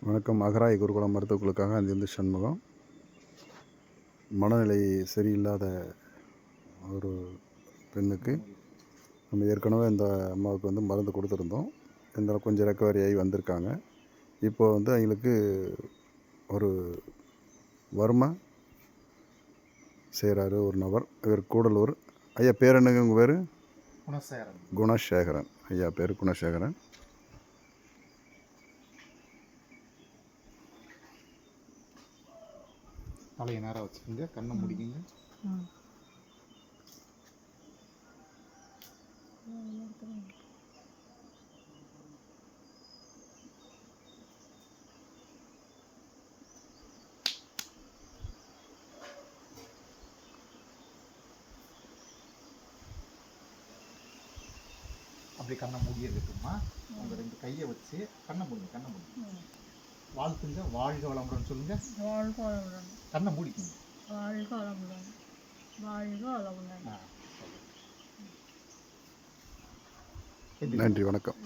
வணக்கம். அகராய் குருகுலம் மருத்துவக்குழுக்காக அங்கிருந்து சண்முகம். மனநிலை சரியில்லாத ஒரு பெண்ணுக்கு நம்ம ஏற்கனவே இந்த அம்மாவுக்கு மருந்து கொடுத்துருந்தோம். இந்த கொஞ்சம் ரெக்கவரி ஆகி வந்திருக்காங்க. இப்போ அவங்களுக்கு ஒரு வர்ம செய்கிறாரு ஒரு நபர். இவர் கூடலூர். ஐயா பேர் என்னங்க உங்கள் பேர்? குணசேகரன். ஐயா பேர் குணசேகரன். தலையை நேராக வச்சுக்கோங்க, கண்ணை முடிக்குங்க. அப்படி கண்ணை மூடியே இருக்குமா? உங்கள் ரெண்டு கையை வச்சு கண்ணை மூடுங்க. வாழ்த்துங்க. வாழ்க வளமுடன் சொல்லுங்க. வாழ்க வளமுடன். கண்ணை மூடிக்குங்க. வாழ்க வளமுடன். வாழ்க வளமுடன். நன்றி, வணக்கம்.